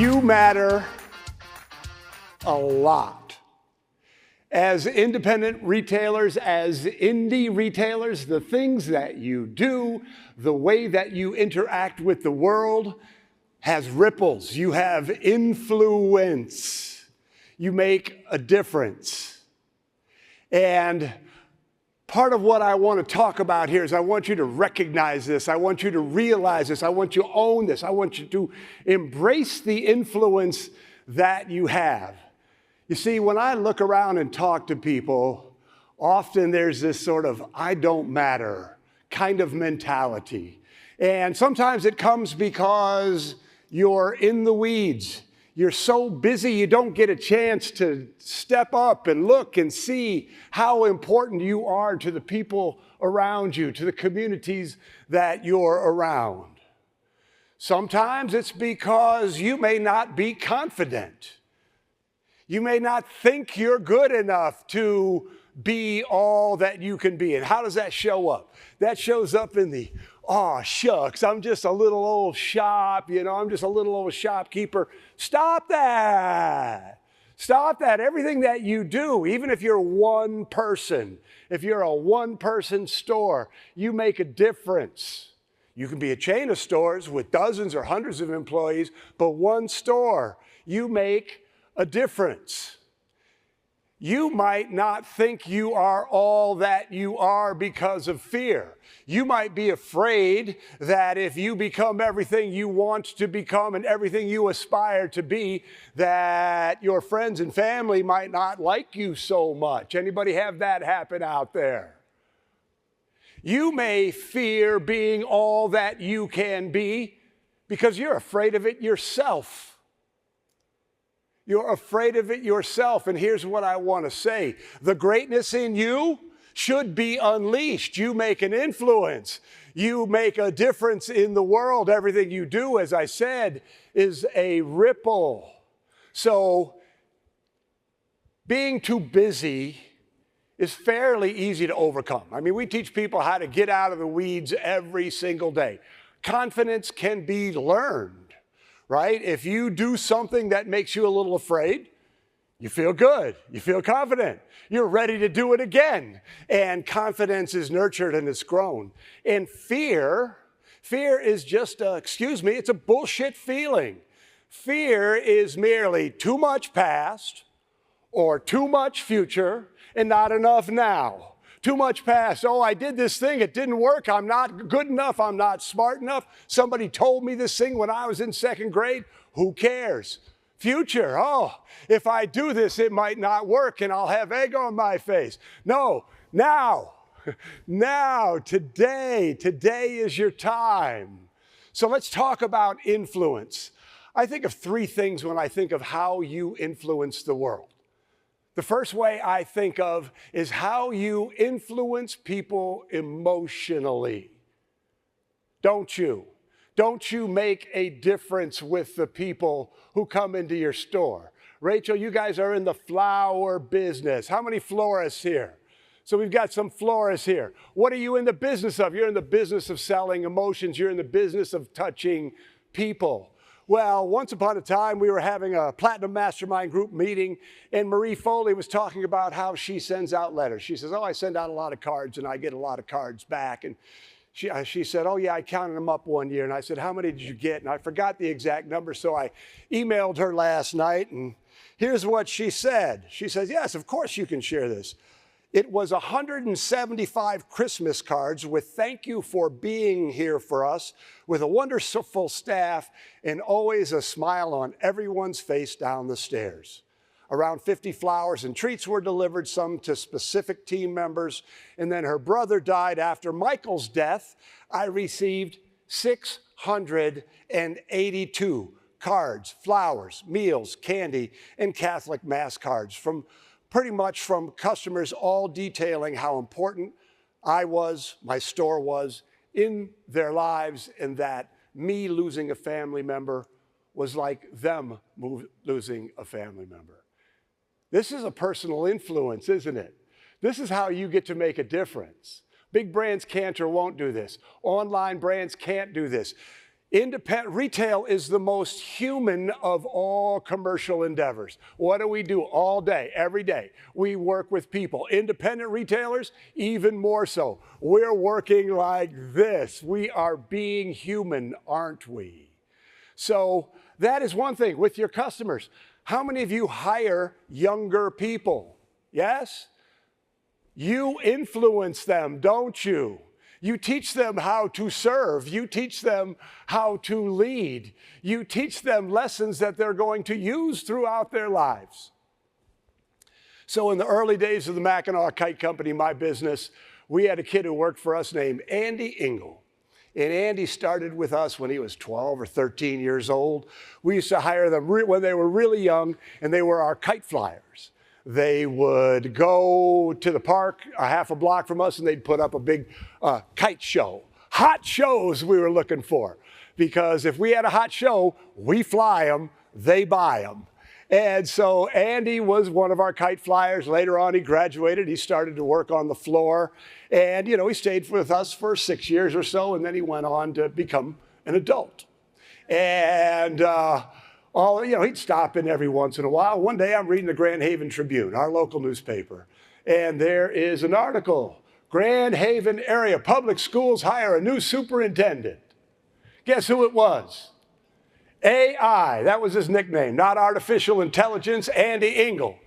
You matter a lot. As independent retailers, as indie retailers, the things that you do, the way that you interact with the world has ripples. You have influence. You make a difference. And part of what I want to talk about here is I want you to recognize this. I want you to realize this. I want you to own this. I want you to embrace the influence that you have. You see, when I look around and talk to people, often there's this sort of I don't matter kind of mentality. And sometimes it comes because you're in the weeds. You're so busy you don't get a chance to step up and look and see how important you are to the people around you, to the communities that you're around. Sometimes it's because you may not be confident. You may not think you're good enough to be all that you can be. And how does that show up? That shows up in the, oh, shucks, I'm just a little old shop, I'm just a little old shopkeeper. Stop that. Stop that. Everything that you do, even if you're one person, if you're a one-person store, you make a difference. You can be a chain of stores with dozens or hundreds of employees, but one store, you make a difference. You might not think you are all that you are because of fear. You might be afraid that if you become everything you want to become and everything you aspire to be, that your friends and family might not like you so much. Anybody have that happen out there? You may fear being all that you can be because you're afraid of it yourself. You're afraid of it yourself. And here's what I want to say. The greatness in you should be unleashed. You make an influence. You make a difference in the world. Everything you do, as I said, is a ripple. So being too busy is fairly easy to overcome. I mean, we teach people how to get out of the weeds every single day. Confidence can be learned. Right? If you do something that makes you a little afraid, you feel good, you feel confident, you're ready to do it again. And confidence is nurtured and it's grown. And fear is just it's a bullshit feeling. Fear is merely too much past or too much future and not enough now. Too much past. Oh, I did this thing. It didn't work. I'm not good enough. I'm not smart enough. Somebody told me this thing when I was in second grade. Who cares? Future. Oh, if I do this, it might not work and I'll have egg on my face. No, now, today is your time. So let's talk about influence. I think of three things when I think of how you influence the world. The first way I think of is how you influence people emotionally. Don't you? Don't you make a difference with the people who come into your store? Rachel, you guys are in the flower business. How many florists here? So we've got some florists here. What are you in the business of? You're in the business of selling emotions. You're in the business of touching people. Well, once upon a time, we were having a Platinum Mastermind group meeting, and Marie Foley was talking about how she sends out letters. She says, I send out a lot of cards, and I get a lot of cards back. And she said, oh, yeah, I counted them up one year. And I said, how many did you get? And I forgot the exact number, so I emailed her last night, and here's what she said. She says, yes, of course you can share this. It was 175 Christmas cards with thank you for being here for us, with a wonderful staff and always a smile on everyone's face down the stairs. Around 50 flowers and treats were delivered, some to specific team members. And then her brother died. After Michael's death, I received 682 cards, flowers, meals, candy, and Catholic Mass cards pretty much from customers all detailing how important I was, my store was in their lives, and that me losing a family member was like them losing a family member. This is a personal influence, isn't it? This is how you get to make a difference. Big brands can't or won't do this. Online brands can't do this. Independent retail is the most human of all commercial endeavors. What do we do all day, every day? We work with people. Independent retailers, even more so. We're working like this. We are being human, aren't we? So that is one thing with your customers. How many of you hire younger people? Yes? You influence them, don't you? You teach them how to serve. You teach them how to lead. You teach them lessons that they're going to use throughout their lives. So in the early days of the Mackinac Kite Company, my business, we had a kid who worked for us named Andy Engel. And Andy started with us when he was 12 or 13 years old. We used to hire them when they were really young, and they were our kite flyers. They would go to the park a half a block from us, and they'd put up a big kite show. Hot shows we were looking for, because if we had a hot show, we fly them, they buy them. And so Andy was one of our kite flyers. Later on, he graduated. He started to work on the floor. And, you know, he stayed with us for 6 years or so, and then he went on to become an adult. And he'd stop in every once in a while. One day I'm reading the Grand Haven Tribune, our local newspaper, and there is an article, Grand Haven area public schools hire a new superintendent. Guess who it was? AI, that was his nickname, not artificial intelligence, Andy Engel.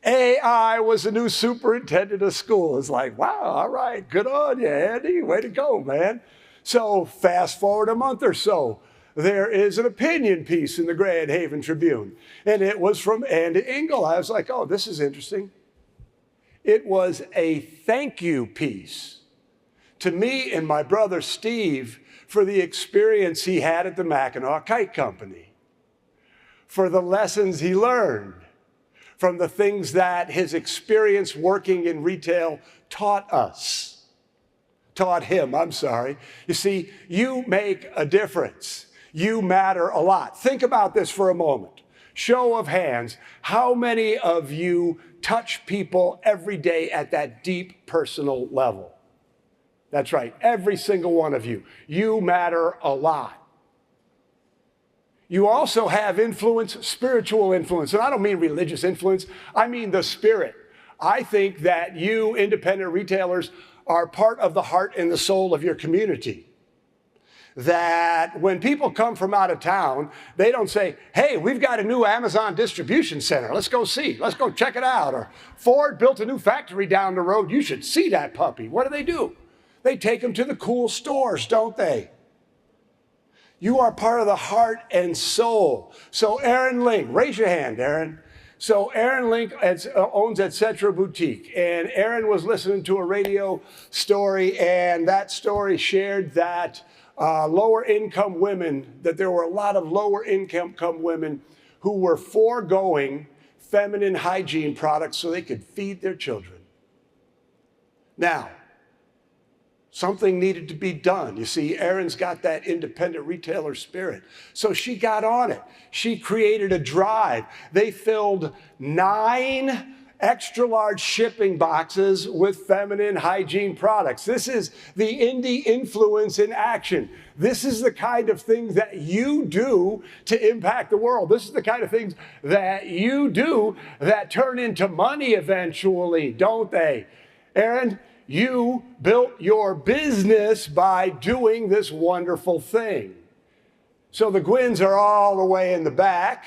AI was the new superintendent of school. It's like, wow, all right, good on you, Andy, way to go, man. So fast forward a month or so, there is an opinion piece in the Grand Haven Tribune, and it was from Andy Engel. I was like, oh, this is interesting. It was a thank you piece to me and my brother Steve for the experience he had at the Mackinac Kite Company, for the lessons he learned, from the things that his experience working in retail taught him. You see, you make a difference. You matter a lot. Think about this for a moment. Show of hands, how many of you touch people every day at that deep personal level? That's right, every single one of you. You matter a lot. You also have influence, spiritual influence. And I don't mean religious influence, I mean the spirit. I think that you independent retailers are part of the heart and the soul of your community. That when people come from out of town, they don't say, hey, we've got a new Amazon distribution center. Let's go see. Let's go check it out. Or Ford built a new factory down the road. You should see that puppy. What do? They take them to the cool stores, don't they? You are part of the heart and soul. So Aaron Link, raise your hand, Aaron. So Aaron Link owns Etc. Boutique, and Aaron was listening to a radio story, and that story shared that lower income women, that there were a lot of lower income women who were foregoing feminine hygiene products so they could feed their children. Now, something needed to be done. You see, Erin's got that independent retailer spirit. So she got on it. She created a drive. They filled 9 extra large shipping boxes with feminine hygiene products. This is the indie influence in action. This is the kind of things that you do to impact the world. This is the kind of things that you do that turn into money eventually, don't they? Erin, you built your business by doing this wonderful thing. So the Gwynns are all the way in the back.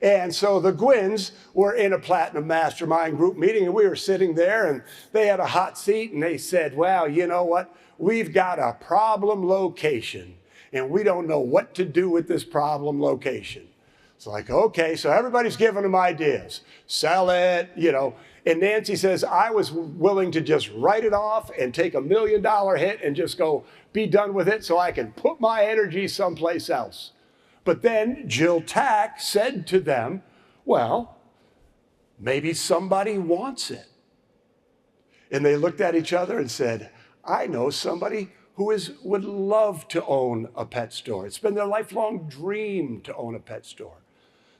And so the Gwynns were in a Platinum Mastermind group meeting, and we were sitting there, and they had a hot seat, and they said, well, you know what? We've got a problem location, and we don't know what to do with this problem location. It's like, okay, so everybody's giving them ideas. Sell it, you know. And Nancy says, I was willing to just write it off and take $1 million hit and just go be done with it so I can put my energy someplace else. But then Jill Tack said to them, well, maybe somebody wants it. And they looked at each other and said, I know somebody who would love to own a pet store. It's been their lifelong dream to own a pet store.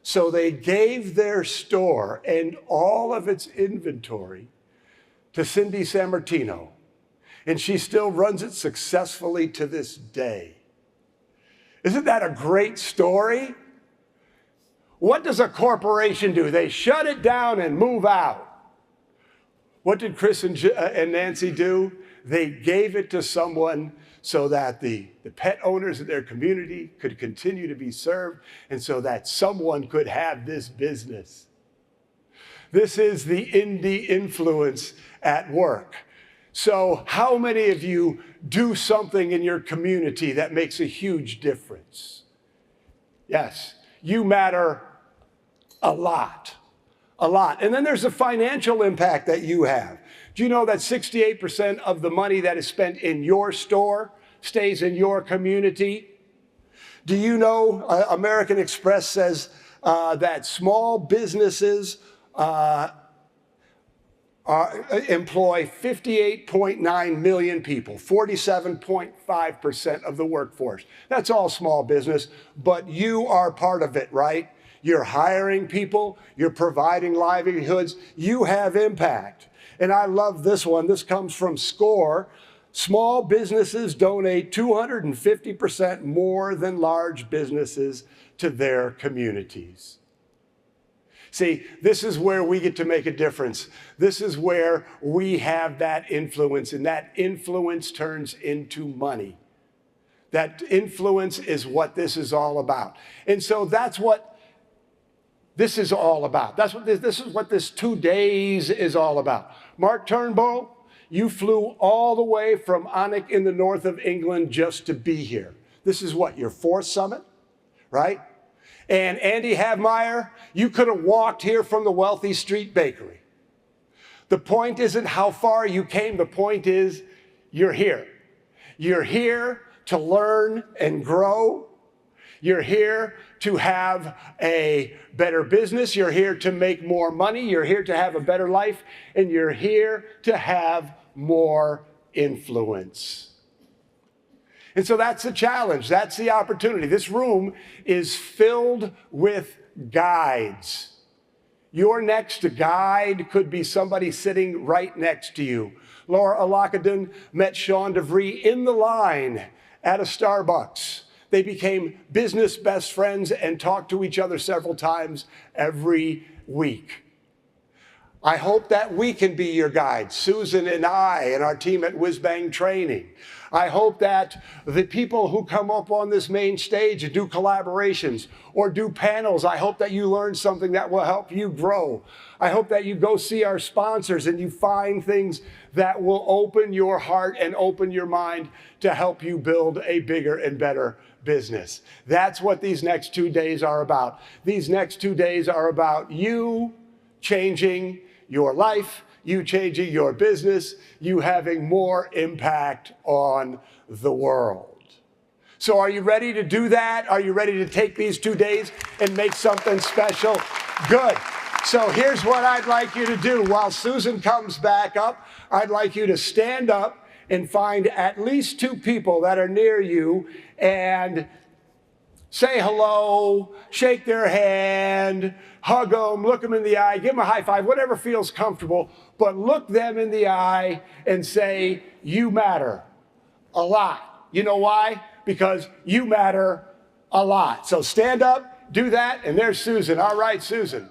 So they gave their store and all of its inventory to Cindy Sammartino, and she still runs it successfully to this day. Isn't that a great story? What does a corporation do? They shut it down and move out. What did Chris and Nancy do? They gave it to someone so that the pet owners in their community could continue to be served and so that someone could have this business. This is the indie influence at work. So how many of you do something in your community that makes a huge difference? Yes, you matter a lot. A lot. And then there's the financial impact that you have. Do you know that 68% of the money that is spent in your store stays in your community? Do you know American Express says that small businesses employ 58.9 million people, 47.5% of the workforce. That's all small business, but you are part of it, right? You're hiring people, you're providing livelihoods, you have impact. And I love this one. This comes from SCORE. Small businesses donate 250% more than large businesses to their communities. See, this is where we get to make a difference. This is where we have that influence, and that influence turns into money. That influence is what this is all about. And so that's what this is all about. This is what this 2 days is all about. Mark Turnbull, you flew all the way from Alnwick in the north of England just to be here. This is what, your 4th summit, right? And Andy Havmeyer, you could have walked here from the Wealthy Street Bakery. The point isn't how far you came. The point is you're here. You're here to learn and grow. You're here to have a better business. You're here to make more money. You're here to have a better life. And you're here to have more influence. And so that's the challenge. That's the opportunity. This room is filled with guides. Your next guide could be somebody sitting right next to you. Laura Alakadun met Sean DeVry in the line at a Starbucks. They became business best friends and talked to each other several times every week. I hope that we can be your guide, Susan and I and our team at Whiz Bang Training. I hope that the people who come up on this main stage and do collaborations or do panels, I hope that you learn something that will help you grow. I hope that you go see our sponsors and you find things that will open your heart and open your mind to help you build a bigger and better business. That's what these next 2 days are about. These next 2 days are about you changing your life, you changing your business, you having more impact on the world. So are you ready to do that? Are you ready to take these 2 days and make something special? Good. So here's what I'd like you to do. While Susan comes back up, I'd like you to stand up and find at least 2 people that are near you and say hello, shake their hand, hug them, look them in the eye, give them a high five, whatever feels comfortable, but look them in the eye and say, you matter a lot. You know why? Because you matter a lot. So stand up, do that, and there's Susan. All right, Susan.